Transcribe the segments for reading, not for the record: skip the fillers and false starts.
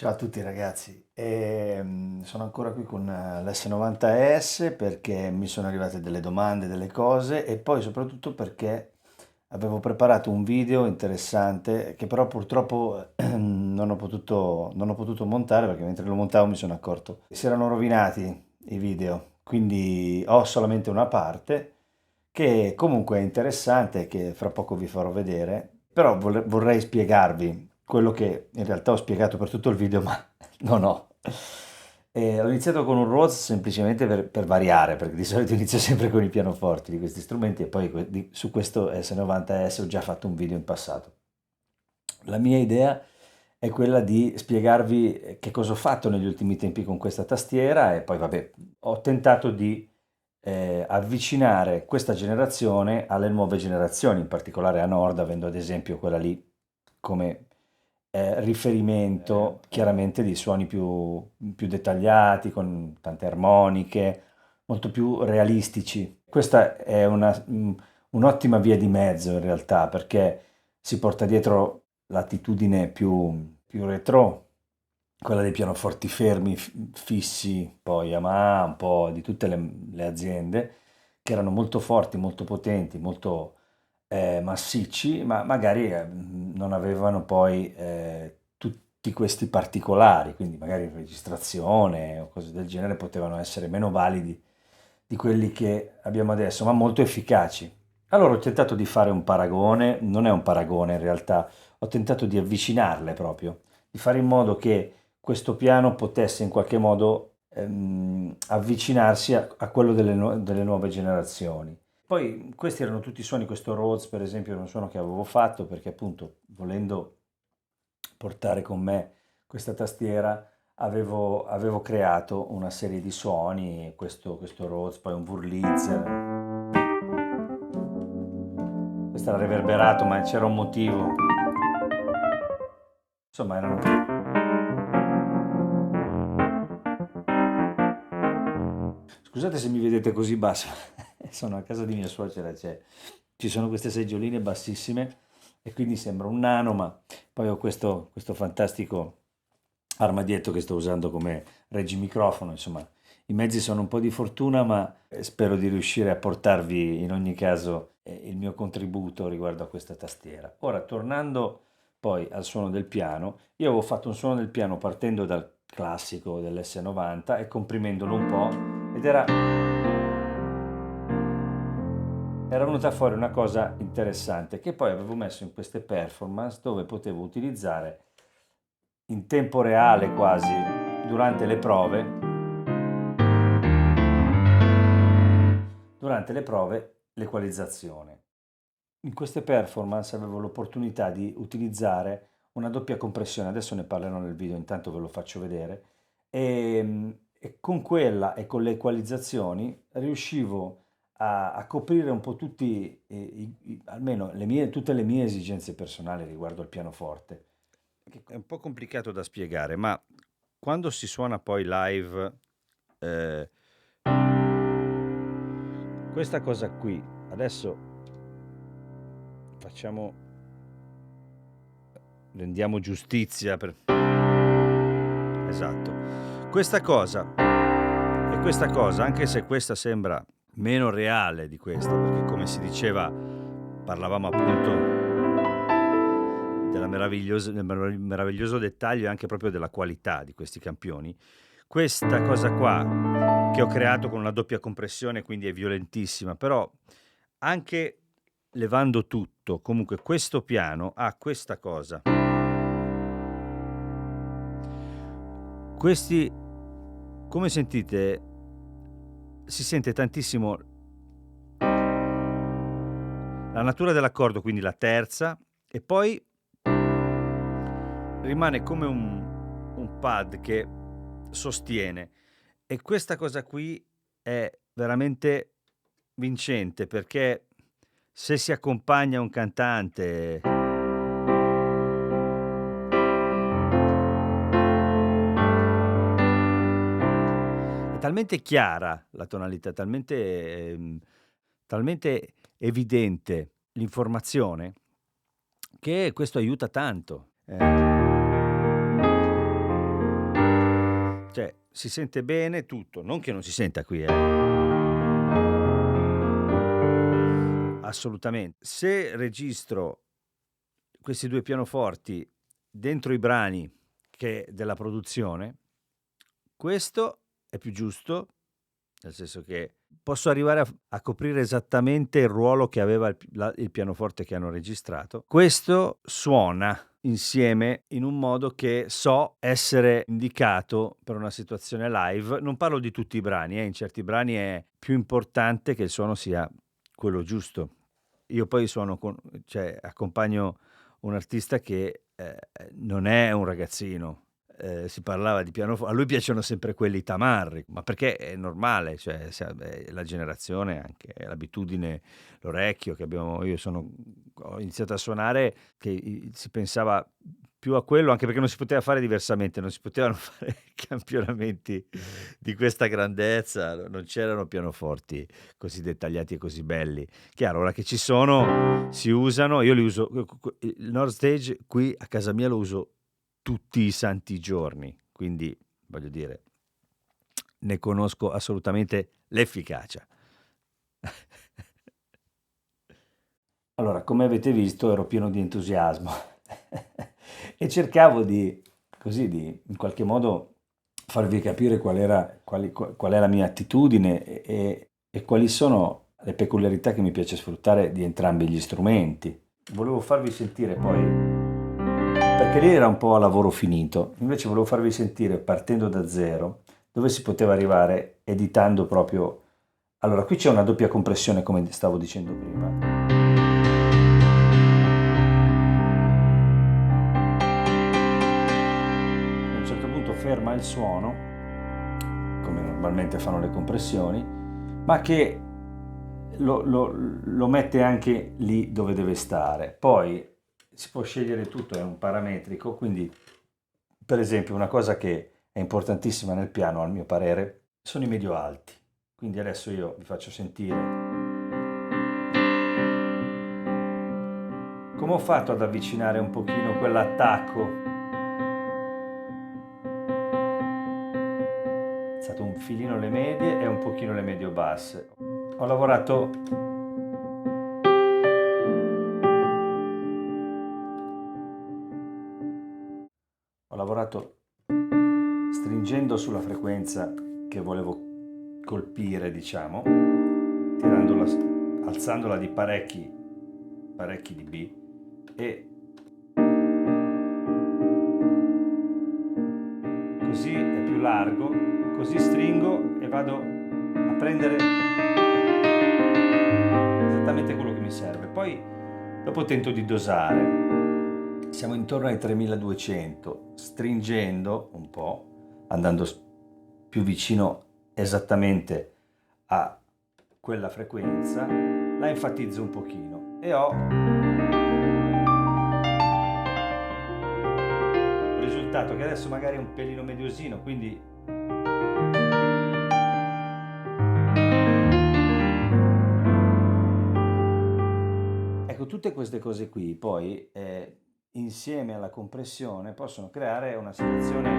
Ciao a tutti ragazzi, sono ancora qui con l'S90S perché mi sono arrivate delle domande, delle cose e poi soprattutto perché avevo preparato un video interessante che però purtroppo non ho potuto montare perché mentre lo montavo mi sono accorto che si erano rovinati i video, quindi ho solamente una parte che comunque è interessante, che fra poco vi farò vedere, però vorrei spiegarvi quello che in realtà ho spiegato per tutto il video, ma non ho. Ho iniziato con un Rhodes semplicemente per variare, perché di solito inizio sempre con i pianoforti di questi strumenti e poi su questo S90S ho già fatto un video in passato. La mia idea è quella di spiegarvi che cosa ho fatto negli ultimi tempi con questa tastiera e poi vabbè, ho tentato di avvicinare questa generazione alle nuove generazioni, in particolare a Nord, avendo ad esempio quella lì come riferimento chiaramente di suoni più dettagliati, con tante armoniche, molto più realistici. Questa è un'ottima via di mezzo in realtà, perché si porta dietro l'attitudine più retro, quella dei pianoforti fermi, fissi, poi Yamaha, un po' di tutte le aziende, che erano molto forti, molto potenti, molto massicci, ma magari non avevano poi tutti questi particolari, quindi magari registrazione o cose del genere potevano essere meno validi di quelli che abbiamo adesso, ma molto efficaci. Allora ho tentato di fare un paragone, non è un paragone in realtà, ho tentato di avvicinarle proprio, di fare in modo che questo piano potesse in qualche modo avvicinarsi a quello delle nuove generazioni. Poi questi erano tutti i suoni, questo Rhodes per esempio era un suono che avevo fatto perché appunto volendo portare con me questa tastiera avevo creato una serie di suoni, questo Rhodes, poi un Wurlitzer, questo era reverberato ma c'era un motivo, insomma erano... Scusate se mi vedete così basso, sono a casa di mia suocera, ci sono queste seggioline bassissime e quindi sembra un nano, ma poi ho questo fantastico armadietto che sto usando come reggimicrofono, insomma, i mezzi sono un po' di fortuna, ma spero di riuscire a portarvi in ogni caso il mio contributo riguardo a questa tastiera. Ora, tornando poi al suono del piano, io avevo fatto un suono del piano partendo dal classico dell'S90 e comprimendolo un po' ed era venuta fuori una cosa interessante che poi avevo messo in queste performance dove potevo utilizzare in tempo reale quasi durante le prove l'equalizzazione. In queste performance avevo l'opportunità di utilizzare una doppia compressione, adesso ne parlerò nel video, intanto ve lo faccio vedere, e con quella e con le equalizzazioni riuscivo a coprire un po' tutti, almeno tutte le mie esigenze personali riguardo al pianoforte. Che è un po' complicato da spiegare, ma quando si suona poi live, eh, questa cosa qui, adesso facciamo rendiamo giustizia per... Esatto. Questa cosa, e questa cosa, anche se questa sembra meno reale di questa, perché come si diceva, parlavamo appunto del meraviglioso dettaglio e anche proprio della qualità di questi campioni. Questa cosa qua che ho creato con una doppia compressione, quindi è violentissima, però anche levando tutto, comunque questo piano ha questa cosa. Questi, come sentite, si sente tantissimo la natura dell'accordo, quindi la terza, e poi rimane come un pad che sostiene. E questa cosa qui è veramente vincente, perché se si accompagna un cantante è talmente chiara la tonalità, talmente evidente l'informazione, che questo aiuta tanto. Cioè, si sente bene tutto, non che non si senta qui, assolutamente. Se registro questi due pianoforti dentro i brani che della produzione, questo è più giusto, nel senso che posso arrivare a coprire esattamente il ruolo che aveva il pianoforte che hanno registrato. Questo suona insieme in un modo che so essere indicato per una situazione live. Non parlo di tutti i brani, in certi brani è più importante che il suono sia quello giusto. Io poi accompagno un artista che non è un ragazzino. Si parlava di pianoforte, a lui piacciono sempre quelli tamarri, ma perché è normale, cioè la generazione, anche l'abitudine, l'orecchio che abbiamo. Ho iniziato a suonare che si pensava più a quello, anche perché non si poteva fare diversamente, non si potevano fare campionamenti di questa grandezza, non c'erano pianoforti così dettagliati e così belli. Chiaro, ora che ci sono, si usano, io li uso, il Nord Stage qui a casa mia lo uso tutti i santi giorni, quindi voglio dire, ne conosco assolutamente l'efficacia. Allora, come avete visto, ero pieno di entusiasmo e cercavo in qualche modo, farvi capire qual è la mia attitudine e quali sono le peculiarità che mi piace sfruttare di entrambi gli strumenti. Volevo farvi sentire poi, perché lì era un po' a lavoro finito, invece volevo farvi sentire partendo da zero, dove si poteva arrivare editando proprio... Allora, qui c'è una doppia compressione, come stavo dicendo prima. A un certo punto ferma il suono, come normalmente fanno le compressioni, ma che lo mette anche lì dove deve stare. Poi si può scegliere tutto, è un parametrico, quindi per esempio una cosa che è importantissima nel piano, al mio parere, sono i medio alti. Quindi adesso io vi faccio sentire come ho fatto ad avvicinare un pochino quell'attacco. È stato un filino le medie e un pochino le medio basse. Ho lavorato stringendo sulla frequenza che volevo colpire, diciamo, alzandola di parecchi dB e così è più largo, così stringo e vado a prendere esattamente quello che mi serve. Poi dopo tento di dosare. Siamo intorno ai 3200, stringendo un po', andando più vicino esattamente a quella frequenza, la enfatizzo un pochino e ho un risultato che adesso magari è un pelino mediosino, quindi ecco, tutte queste cose qui poi insieme alla compressione possono creare una situazione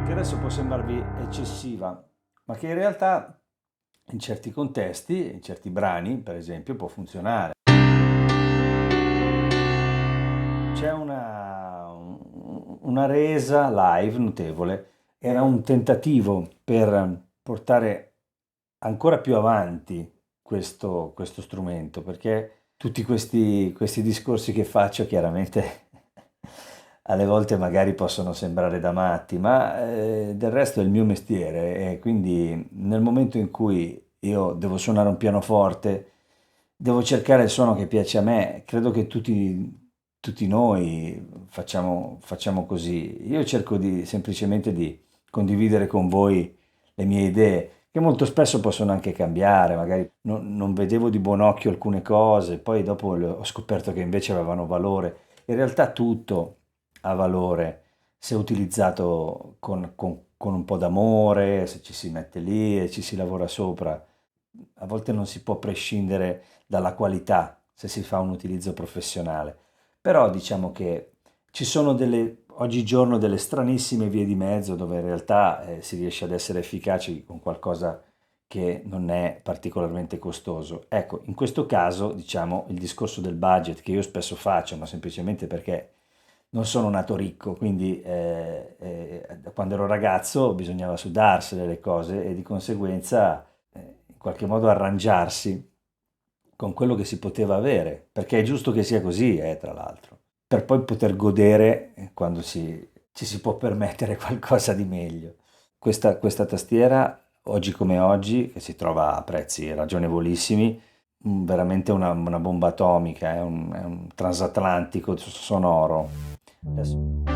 che adesso può sembrarvi eccessiva, ma che in realtà in certi contesti, in certi brani, per esempio, può funzionare. C'è una resa live notevole, era un tentativo per portare ancora più avanti questo strumento, perché tutti questi discorsi che faccio chiaramente alle volte magari possono sembrare da matti, ma del resto è il mio mestiere e quindi nel momento in cui io devo suonare un pianoforte, devo cercare il suono che piace a me. Credo che tutti noi facciamo così. Io cerco semplicemente di condividere con voi le mie idee, che molto spesso possono anche cambiare, magari non vedevo di buon occhio alcune cose, poi dopo ho scoperto che invece avevano valore. In realtà tutto ha valore se utilizzato con un po' d'amore, se ci si mette lì e ci si lavora sopra. A volte non si può prescindere dalla qualità se si fa un utilizzo professionale, però diciamo che ci sono oggigiorno delle stranissime vie di mezzo dove in realtà si riesce ad essere efficaci con qualcosa che non è particolarmente costoso. Ecco, in questo caso, diciamo, il discorso del budget che io spesso faccio, ma semplicemente perché non sono nato ricco, quindi quando ero ragazzo bisognava sudarsene le cose e di conseguenza in qualche modo arrangiarsi con quello che si poteva avere, perché è giusto che sia così, tra l'altro, per poi poter godere quando ci si può permettere qualcosa di meglio. Questa tastiera, oggi come oggi, che si trova a prezzi ragionevolissimi, veramente una bomba atomica, è un transatlantico sonoro. Adesso.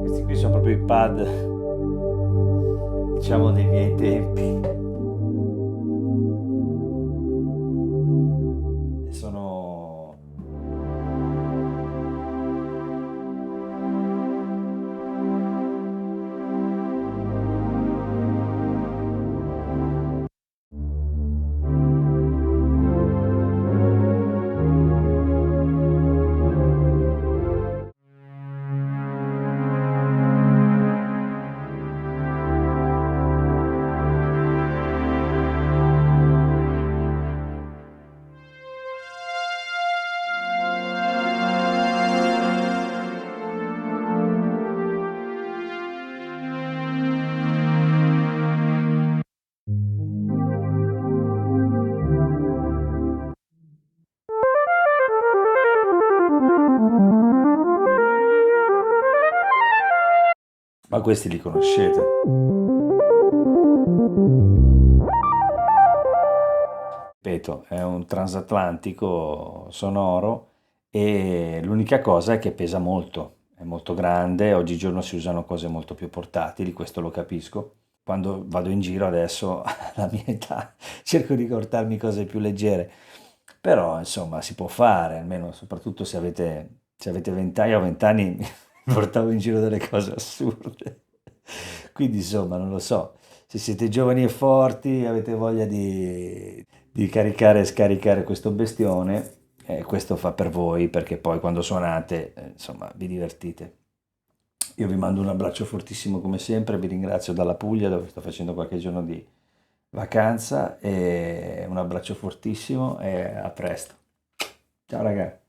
Questi qui sono proprio i pad, diciamo, dei miei tempi. E sono. Ma questi li conoscete? Ripeto, è un transatlantico sonoro e l'unica cosa è che pesa molto, è molto grande, oggigiorno si usano cose molto più portatili, questo lo capisco. Quando vado in giro adesso, alla mia età, cerco di portarmi cose più leggere, però insomma si può fare, almeno soprattutto se avete 20 anni, io a 20 anni mi portavo in giro delle cose assurde. Quindi insomma, non lo so, se siete giovani e forti, avete voglia di caricare e scaricare questo bestione, questo fa per voi, perché poi quando suonate, insomma, vi divertite. Io vi mando un abbraccio fortissimo come sempre, vi ringrazio dalla Puglia dove sto facendo qualche giorno di vacanza e un abbraccio fortissimo e a presto. Ciao ragazzi.